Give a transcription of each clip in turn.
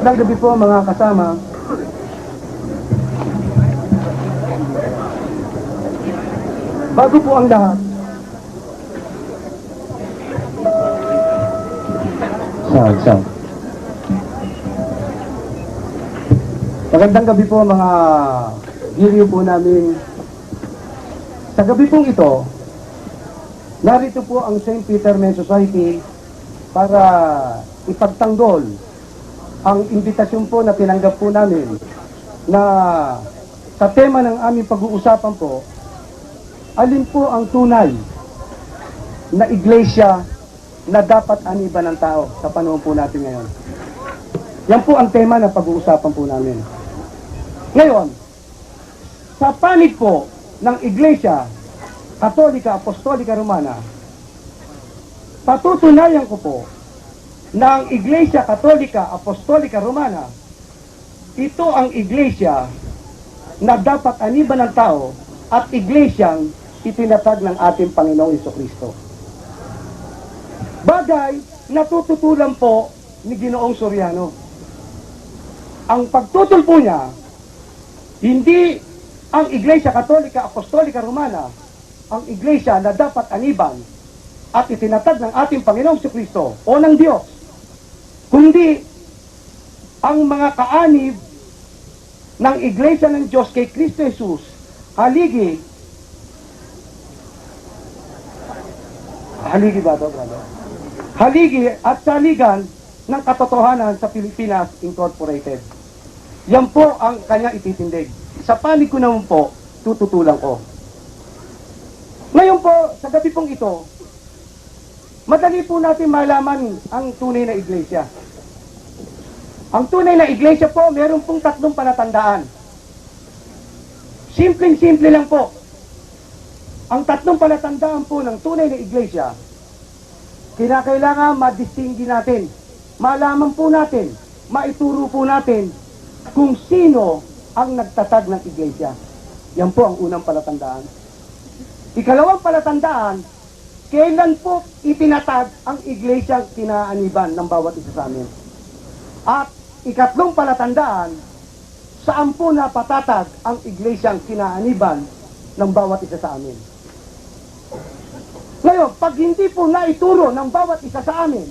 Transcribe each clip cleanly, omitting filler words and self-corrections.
Magandang gabi po mga kasama. Bago po ang lahat, magandang gabi po mga giliw po namin. Sa gabi pong ito, narito po ang St. Peter Men Society para ipagtanggol ang imbitasyon po na tinanggap po namin na sa tema ng aming pag-uusapan po, alin po ang tunay na iglesia na dapat aniban ng tao sa panahon po natin ngayon. Yan po ang tema ng pag-uusapan po namin. Ngayon, sa panig po ng Iglesia Katolika Apostolika Romana, patutunayan ko po na ang Iglesia Katolika Apostolika Romana, ito ang iglesia na dapat aniban ng tao at iglesyang itinatag ng ating Panginoong Jesucristo. Bagay na tututulan po ni Ginoong Soriano. Ang pagtutol po niya, hindi ang Iglesia Katolika Apostolika Romana, ang iglesia na dapat aniban at itinatag ng ating Panginoong Jesucristo o ng Diyos, kundi ang mga kaanib ng iglesia ng Diyos kay Kristo Jesus, haligi ba ito, brother? Haligi at saligan ng katotohanan sa Pilipinas Incorporated. Yan po ang kanya ititindig. Sa panig ko naman po, tututulan ko. Ngayon po, sa gabi pong ito, madali po natin malaman ang tunay na iglesia. Ang tunay na iglesia po, meron pong 3 palatandaan. Simpleng-simple lang po. Ang 3 palatandaan po ng tunay na iglesia, kinakailangan madistinggi natin, malaman po natin, maituro po natin kung sino ang nagtatag ng iglesia. Yan po ang unang palatandaan. Ikalawang palatandaan, kailan po itinatag ang iglesyang kinaaniban ng bawat isa sa amin. At ikatlong palatandaan, saan po napatatag ang iglesyang kinaaniban ng bawat isa sa amin. Ngayon, pag hindi po naituro ng bawat isa sa amin,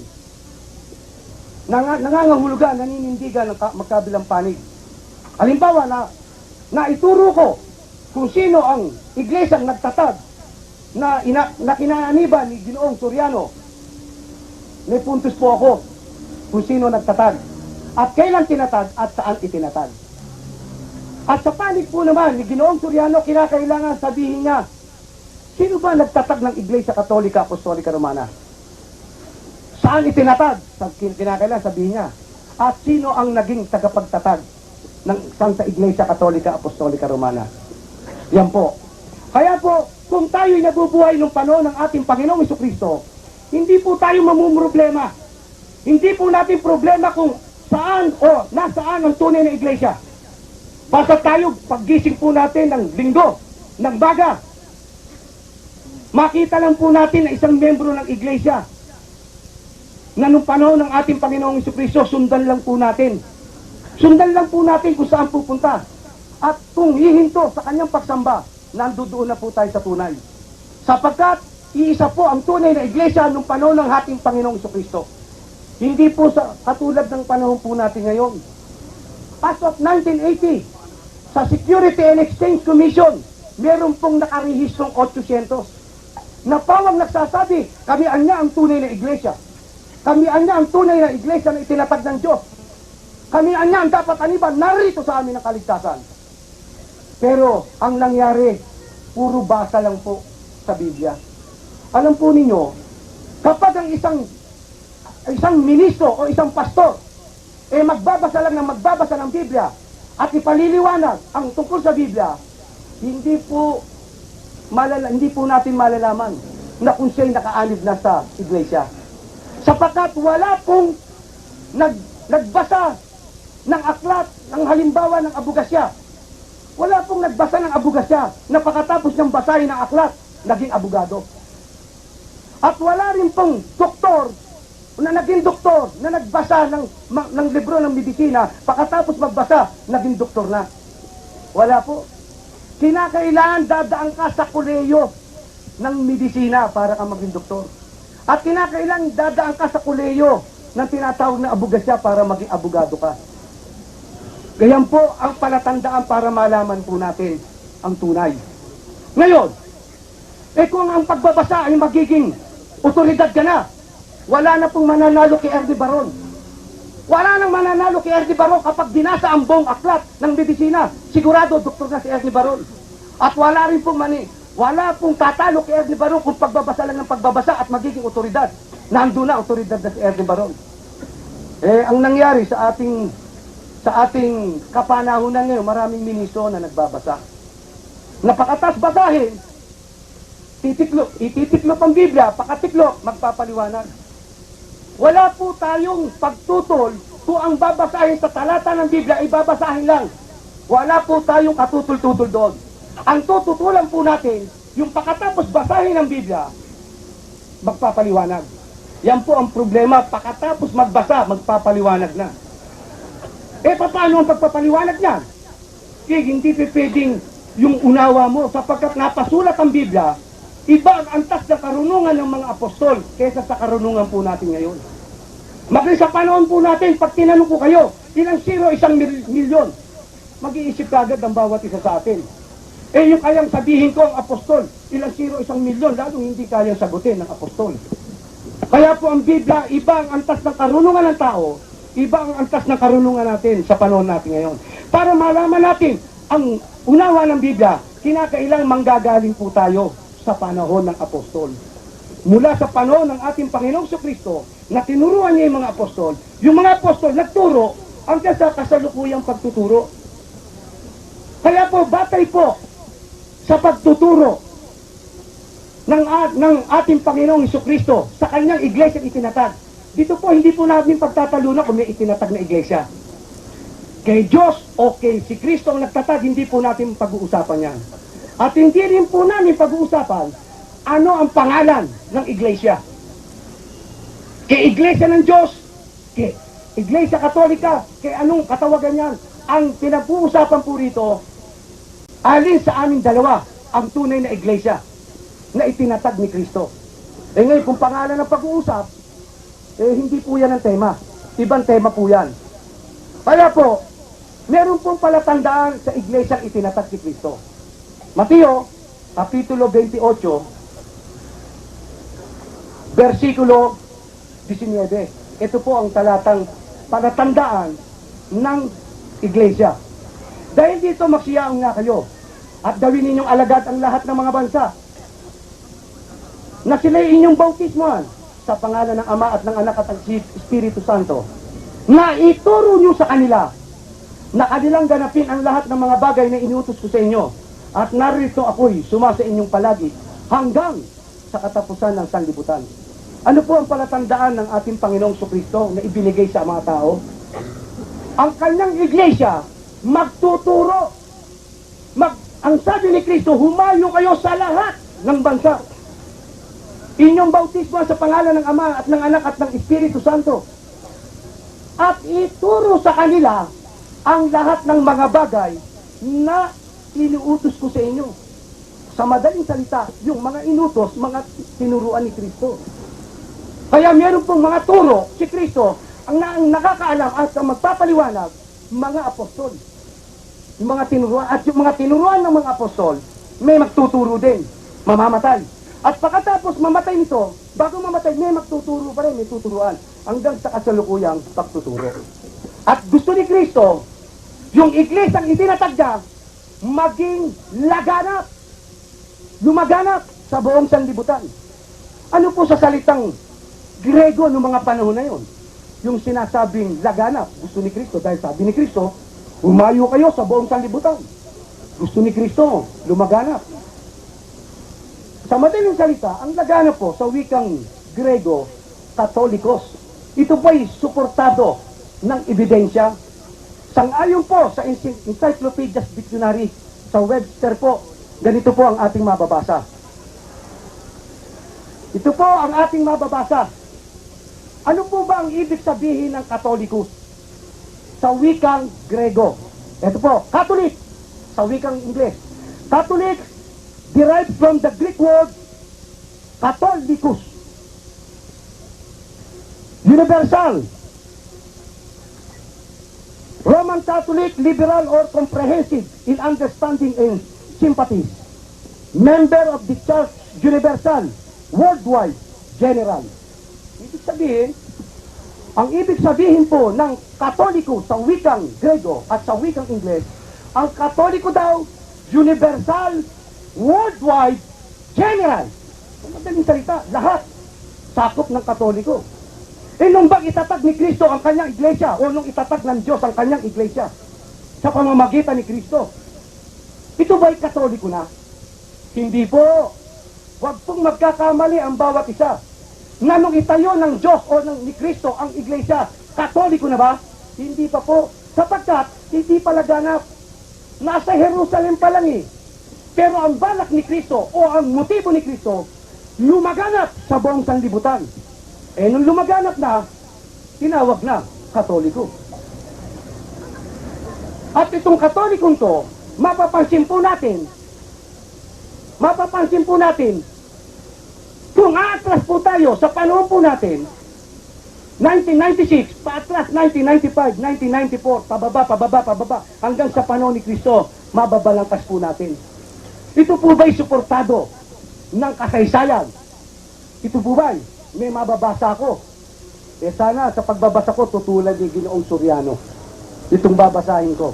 nangangahulugan, naninindigan ng magkabilang panig. Halimbawa na naituro ko kung sino ang iglesyang nagtatag na kinaaniban ni Ginoong Soriano. May puntos po ako kung sino nagtatag at kailan tinatag at saan itinatag. At sa panig po naman ni Ginoong Soriano, kinakailangan sabihin niya, sino ba nagtatag ng Iglesia Katolika Apostolika Romana? Saan itinatag? Kinakailangan sabihin niya. At sino ang naging tagapagtatag ng Santa Iglesia Katolika Apostolika Romana? Yan po. Kaya po, kung tayo'y nabubuhay ng panahon ng ating Panginoong Jesucristo, hindi po tayo mamumroblema. Hindi po natin problema kung saan o nasaan ang tunay na iglesia. Basta tayo, paggising po natin ng linggo, ng baga, makita lang po natin na isang membro ng iglesia na nung panahon ng ating Panginoong Jesucristo, sundan lang po natin. Sundan lang po natin kung saan pupunta. At kung hihinto sa kanyang pagsamba, nandoon na po tayo sa tunay. Sapagkat iisa po ang tunay na iglesia nung panahon ng ating Panginoong Jesucristo. Hindi po sa katulad ng panahon po natin ngayon. As of 1980, sa Security and Exchange Commission, meron pong nakarehistrong 800 na pawang nagsasabi, kami anya ang tunay na iglesia. Kami anya ang tunay na iglesia na itinatag ng Diyos. Kami anya ang dapat aniban, narito sa amin ang kaligtasan. Pero ang nangyari, puro basa lang po sa Biblia. Alam po ninyo, kapag ang isang ministro o isang pastor magbabasa lang ng magbabasa ng Biblia at ipaliliwanag ang tungkol sa Biblia, hindi po natin malalaman na kung siya'y nakaanib na sa iglesia. Sapagkat wala pong nagbasa ng aklat, ng halimbawa ng abugasya. Wala pong nagbasa ng abugasya na pagkatapos ng basahin ng aklat, naging abogado. At wala rin pong doktor, na naging doktor, na nagbasa ng libro ng medisina, pagkatapos magbasa, naging doktor na? Wala po. Kinakailangan dadaan ka sa kolehiyo ng medisina para ka maging doktor. At kinakailangan dadaan ka sa kolehiyo ng tinatawag na abogasya para maging abogado ka. Ganyan po ang palatandaan para malaman po natin ang tunay. Ngayon, kung ang pagbabasa ay magiging otoridad ka na, wala na pong mananalo kay R.D. Baron. Wala nang mananalo kay R.D. Baron kapag binasa ang buong aklat ng medisina. Sigurado, doktor na si R.D. Baron. At wala rin pong wala pong tatalo kay R.D. Baron kung pagbabasa lang ng pagbabasa at magiging otoridad. Nandun na, otoridad na si R.D. Baron. Ang nangyari sa ating kapanahunan ngayon, maraming ministro na nagbabasa. Napakatas basahin, ititiklop ang Biblia, pakatiklop, magpapaliwanag. Wala po tayong pagtutol kung ang babasahin sa talata ng Biblia, ibabasahin lang. Wala po tayong katutol-tutol doon. Ang tututulan po natin, yung pakatapos basahin ng Biblia, magpapaliwanag. Yan po ang problema, pakatapos magbasa, magpapaliwanag na. Paano ang pagpapaliwanag niyan? Hindi pwedeng yung unawa mo, sapagkat napasulat ang Biblia, iba ang antas ng karunungan ng mga apostol kaysa sa karunungan po natin ngayon. Sa panahon po natin, pag tinanong ko kayo, ilang zero, 1 milyon, mag-iisip kagad ang bawat isa sa atin. Yung kayang sabihin ko ang apostol, ilang zero, 1 milyon, lalong hindi kayang sagutin ng apostol. Kaya po ang Biblia, iba ang antas ng karunungan ng tao, iba ang antas ng karunungan natin sa panahon natin ngayon. Para malaman natin ang unawa ng Biblia, kinakailang manggagaling po tayo sa panahon ng apostol. Mula sa panahon ng ating Panginoong Jesucristo, na tinuruan niya yung mga apostol nagturo hanggang sa kasalukuyang pagtuturo. Kaya po, batay po sa pagtuturo ng ating Panginoong Jesucristo sa kanyang iglesia itinatag. Dito po, hindi po namin pagtatalunan kung may itinatag na iglesia. Kay Diyos o kay si Kristo ang nagtatag, hindi po natin pag-uusapan yan. At hindi rin po namin pag-uusapan ano ang pangalan ng iglesia. Kay iglesia ng Diyos, kay iglesia katolika, kay anong katawagan yan. Ang pinag-uusapan po rito, alin sa aming dalawa ang tunay na iglesia na itinatag ni Kristo. Ngayon, kung pangalan ng pag-uusap, hindi po yan ang tema. Ibang tema po yan. Kaya po, meron pong palatandaan sa iglesia itinatag si Kristo. Mateo, Kapitulo 28, versikulo 19. Ito po ang talatang palatandaan ng iglesia. Dahil dito magsiyaong nga kayo at gawin ninyong alagad ang lahat ng mga bansa na sila'y inyong bautismohan sa pangalan ng Ama at ng Anak at ng Espiritu Santo, na ituro nyo sa kanila na kanilang ganapin ang lahat ng mga bagay na inutos ko sa inyo, at narito ako'y sumasa inyong palagi hanggang sa katapusan ng sanlibutan. Ano po ang palatandaan ng ating Panginoong Jesucristo na ibinigay sa mga tao? Ang kanyang iglesia magtuturo. Ang sabi ni Kristo, humayo kayo sa lahat ng bansa. Inyong bautismo sa pangalan ng Ama at ng Anak at ng Espiritu Santo. At ituro sa kanila ang lahat ng mga bagay na inuutos ko sa inyo. Sa madaling salita, yung mga inutos, mga tinuruan ni Kristo. Kaya meron pong mga turo si Kristo ang nakakaalam at ang magpapaliwanag, mga apostol. Yung mga tinuruan, at yung mga tinuruan ng mga apostol, may magtuturo din, mamamatay. At pagkatapos mamatay nito, bago mamatay, may magtuturo pa rin, may tuturuan, hanggang sa kasalukuyang pagtuturo. At gusto ni Kristo, yung iglesang itinatag niya, maging laganap, lumaganap sa buong sanlibutan. Ano po sa salitang Grego noong mga panahon na yon? Yung sinasabing laganap, gusto ni Kristo, dahil sabi ni Kristo, humayo kayo sa buong sanlibutan. Gusto ni Kristo, lumaganap. Sa madaling salita, ang laganap po sa wikang Grego, Katolikos. Ito po ay suportado ng ebidensya. Sang-ayon po sa Encyclopedia's Dictionary, sa Webster po, ganito po ang ating mababasa. Ito po ang ating mababasa. Ano po ba ang ibig sabihin ng Katoliko? Sa wikang Grego. Ito po, Catholic, sa wikang Ingles. Catholic derived from the Greek word Catholicus. Universal. Roman Catholic, liberal or comprehensive in understanding and sympathies. Member of the Church Universal, worldwide, general. Ibig sabihin, ang ibig sabihin po ng Katoliko sa wikang Grego at sa wikang Ingles, ang Katoliko daw, universal, worldwide, general. Ang madaling salita, lahat sakop ng Katoliko. Eh nung bang itatag ni Kristo ang kanyang iglesia o nung itatag ng Diyos ang kanyang iglesia sa pamamagitan ni Kristo, ito ba'y Katoliko na? Hindi po. Huwag pong magkakamali ang bawat isa. Na nung itayo ng Diyos o ni Kristo ang iglesia, Katoliko na ba? Hindi pa po. Sapagkat hindi pa laganap. Nasa Jerusalem pa lang eh. Pero ang balak ni Kristo o ang motibo ni Kristo, lumaganap sa buong sanlibutan. Eh nung lumaganap na, tinawag na Katoliko. At itong Katolikong to, mapapansin po natin, kung aatras po tayo sa panahon po natin, 1996, paatras 1995, 1994, pababa, hanggang sa panahon ni Kristo, mababalangkas po natin. Ito po ba'y suportado ng kasaysayan? Ito po ba'y may mababasa ako? Eh sana sa pagbabasa ko, tutulad ni Ginoong Soriano. Itong babasahin ko.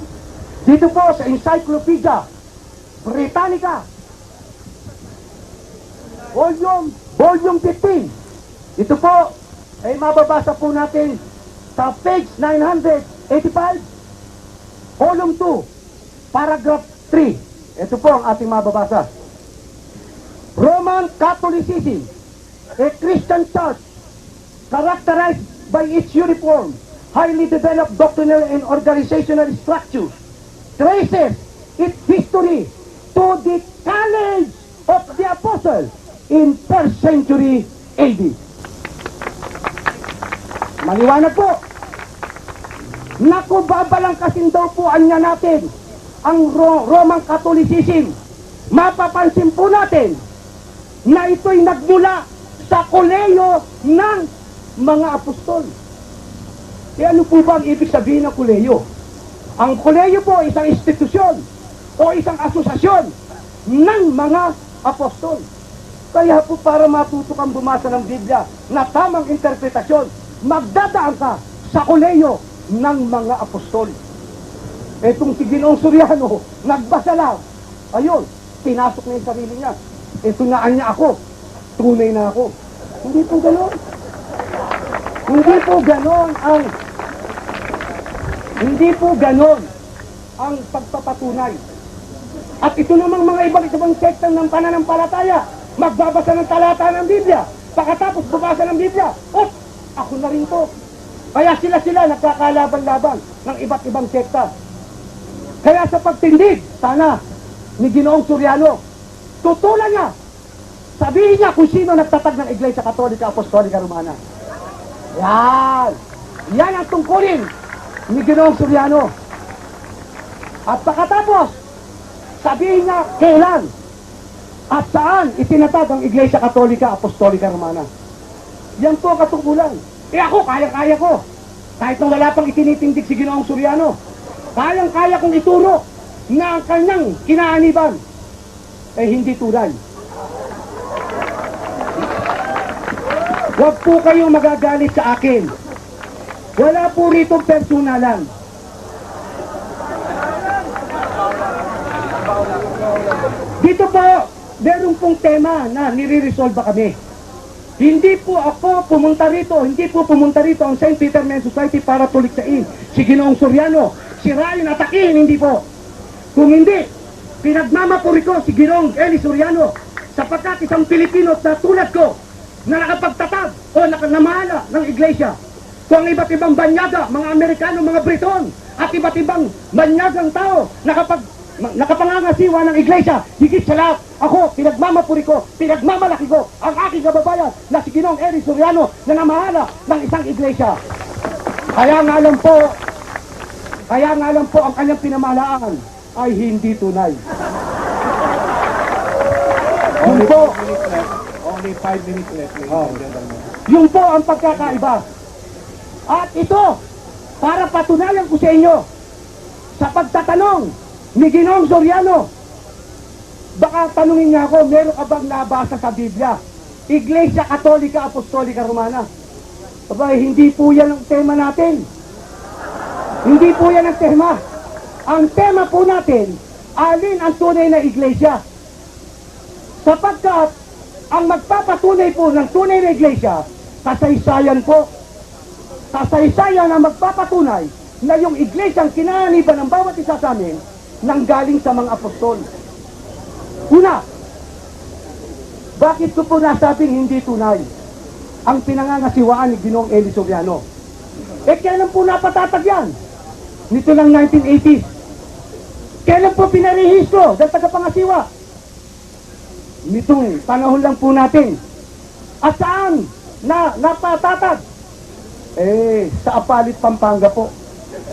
Dito po sa Encyclopedia Britannica, Volume 15. Ito po ay mababasa po natin sa page 985, Volume 2, Paragraph 3. Ito po ang ating mababasa. Roman Catholicism, a Christian church characterized by its uniform, highly developed doctrinal and organizational structures, traces its history to the College of the Apostles in 1st century AD. Maliwanag po. Naku, babalangkasin daw po anya natin ang Roman Catholicism. Mapapansin po natin na ito'y nagmula sa koleyo ng mga apostol. E ano po ba ang ibig sabihin ng koleyo? Ang koleyo po ay isang institusyon o isang asosasyon ng mga apostol. Kaya po para matuto kang bumasa ng Biblia na tamang interpretasyon, magdadaan ka sa koleyo ng mga apostol. Etong si Ginoong Soriano, nagbasa lang. Ayun, pinasok na yung sarili niya. Ito na niya ako. Tunay na ako. Hindi po gano'n. Hindi po gano'n ang pagpapatunay. At ito namang mga ibang sekta ng pananampalataya, magbabasa ng talata ng Biblia, pagkatapos bubasa ng Biblia, ako na rin to. Kaya sila nagkakalaban-laban ng iba't ibang sekta. Kaya sa pagtindig, sana, ni Ginoong Soriano, tutulan niya, sabihin niya kung sino nagtatag ng Iglesia Katolika Apostolika Romana. Yan ang tungkulin ni Ginoong Soriano. At pagkatapos, sabihin niya kailan at saan itinatag ang Iglesia Katolika Apostolika Romana. Yan po katungkulan. Ako, kaya-kaya ko. Kahit nang wala pang itinitindig si Ginoong Soriano, kayang-kaya kong ituro na ang kanyang kinaaniban ay hindi tunay. Huwag po kayong magagalit sa akin. Wala po rito personalan. Dito po, meron pong tema na nire-resolve kami. Hindi po ako pumunta rito, ang St. Peter Men's Society para tuliksain si Ginoong Soriano, sirain, atakihin, hindi po. Kung hindi, pinagmamapuri ko si Ginoong Eli Soriano sapagkat isang Pilipino na tulad ko na nakapagtatag o nakanamahala ng iglesia. Kung ang iba't ibang banyaga, mga Amerikano, mga Briton, at iba't ibang banyagang tao nakapangangasiwa ng iglesia. Higit sa lahat, ako, pinagmamapuri ko, pinagmamalaki ko ang aking kababayan na si Ginoong Eli Soriano na namahala ng isang iglesia. Kaya nga lang po ang kanyang pinamahalaan ay hindi tunay. Yun po, Only 5 minutes left, ladies Oh. and gentlemen. yun po ang pagkakaiba. At ito, para patunayan ko sa inyo, sa pagtatanong ni Ginoong Soriano, baka tanungin niya ako, meron ka bang nabasa sa Biblia? Iglesia Katolika Apostolika Romana. Abay, hindi po yan ang tema natin. Hindi po yan ang tema. Ang tema po natin, alin ang tunay na iglesia? Sapagkat ang magpapatunay po ng tunay na iglesia, kasaysayan po. Kasaysayan ang magpapatunay na yung iglesyang kinaniban ng bawat isa sa amin nanggaling sa mga apostol. Una, bakit ko po nasabing hindi tunay ang pinangangasiwaan ni Ginoong Eli Soriano? Kailan po napatatag yan? Nito lang 1980s. Kailan po pinarehistro ng tagapangasiwa? Nitong panahon lang po natin. At saan napatatag? Sa Apalit, Pampanga po.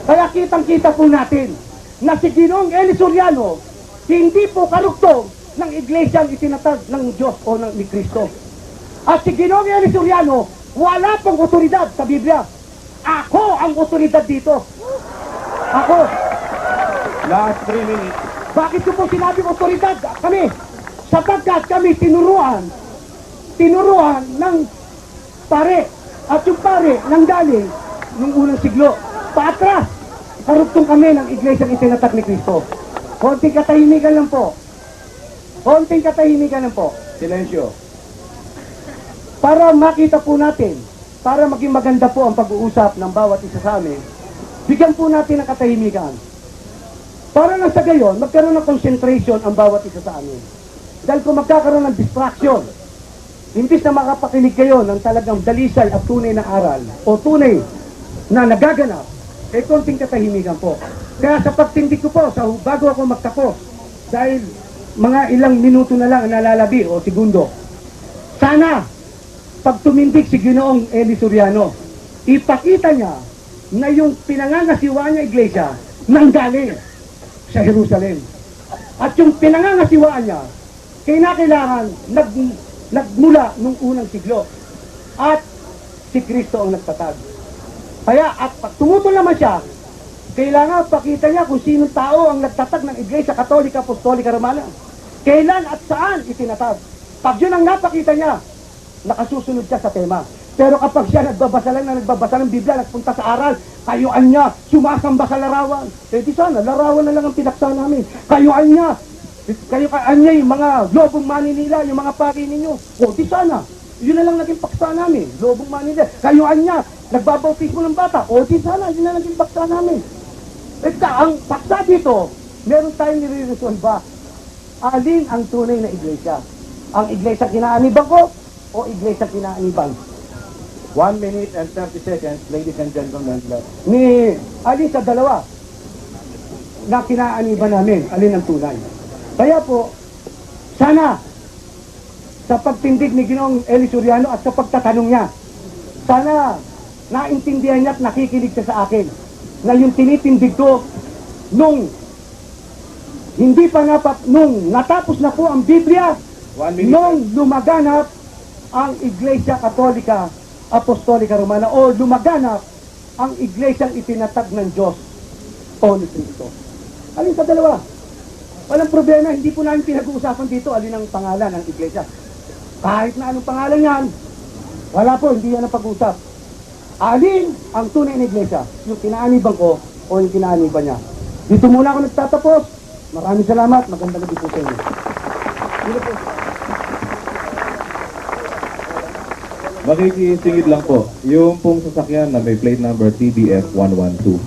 Kaya kitang-kita po natin na si Ginoong Eli Soriano hindi po karugtong ng iglesyang itinatag ng Diyos o ni Kristo. At si Ginoong Eli Soriano, wala pong otoridad sa Biblia. Ako ang otoridad dito. Ako. Last 3 minutes. Bakit ko po sinabing otoridad? Kami. Sapagkat kami tinuruan ng pare. At yung pare nanggaling nung unang siglo. Paatras. Karugtong kami ng iglesyang itinatag ni Kristo. Konting katahimikan lang po. Konting katahimikan lang po. Silensyo. Para makita po natin, para maging maganda po ang pag-uusap ng bawat isa sa amin, bigyan po natin ng katahimikan. Para lang sa gayon, magkaroon ng concentration ang bawat isa sa amin. Dahil kung magkakaroon ng distraction, imbis na makapakinig kayo ng talagang dalisay at tunay na aral, o tunay na nagaganap, konting katahimikan po. Kaya sa pagtindig ko po, bago ako magtapos, dahil mga ilang minuto na lang ang nalalabi o segundo, sana, pag tumindig si Ginoong Eli Soriano, ipakita niya na yung pinangangasiwaan niya iglesia nanggaling sa Jerusalem. At yung pinangangasiwaan niya, kailangan nagmula nung unang siglo. At si Kristo ang nagtatag. Kaya at pag tumutol naman siya, kailangan pakita niya kung sinong tao ang nagtatag ng Iglesia Katolika Apostolika Romana. Kailan at saan itinatag. Pag yun ang napakita niya, nakasusunod siya sa tema. Pero kapag siya nagbabasa ng Biblia, nagpunta sa aral, kayuan niya, sumasamba sa larawan. Di sana, larawan na lang ang pinaksa namin. Kayuan niya yung mga lobong maninila, yung mga pari ninyo. Di sana, yun na lang naging paksa namin. Lobong maninila. Kayuan niya, nagbabautismo ng bata. Di sana, yun na naging paksa namin. Ang paksa dito, meron tayong nire-resolve. Alin ang tunay na iglesia? Ang iglesia kinaaniban ko o iglesia kinaaniban? 1 minute and 30 seconds, ladies and gentlemen. Alin sa dalawa na kinaaniban namin, alin ang tunay? Kaya po, sana sa pagtindig ni Ginoong Eli Soriano at sa pagtatanong niya, sana naintindihan niya at nakikinig siya sa akin na yung tinitindig ko nung natapos na po ang Biblia, 1 minute. nung lumaganap ang Iglesia Katolika Apostolika Romana o lumaganap ang iglesyang itinatag ng Diyos o ni Kristo. Alin sa dalawa? Walang problema, hindi po namin pinag-uusapan dito alin ang pangalan ng iglesia. Kahit na anong pangalan yan, wala po, hindi yan ang pag-usap. Alin ang tunay na iglesia? Yung kinaaniban ko o yung kinaaniban niya? Dito muna ako nagtatapos. Maraming salamat, magandang gabi po sa inyo. Dito po. Makikisingit lang po, yung pong sasakyan na may plate number TBF 112.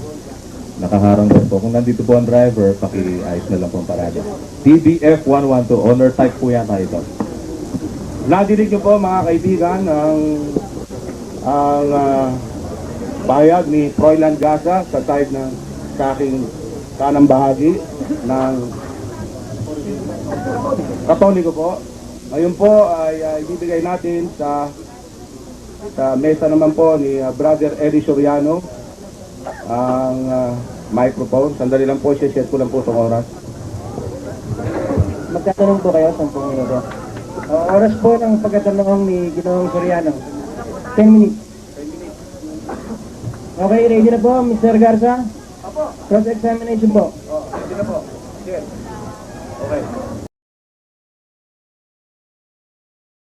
Nakaharang po. Kung nandito po ang driver, paki-ayos na lang po ang parada. TBF 112, owner type po yata ito. Nadinig niyo po mga kaibigan ang pahayag ni Froilan Gasa sa type ng sa aking kanang bahagi ng Katoliko po. Ngayon po ay ibibigay natin sa mesa naman po ni Brother Eddie Soriano ang microphone. Sandali lang po, set ko lang po itong oras. Magtatanong po kayo, 10 minuto. Oras po ng pagkatanong ni Ginoong Soriano. 10 minutes. Okay, ready na po, Mr. Garza? Apo. Cross-examination po. Ready na po. Sige. Okay.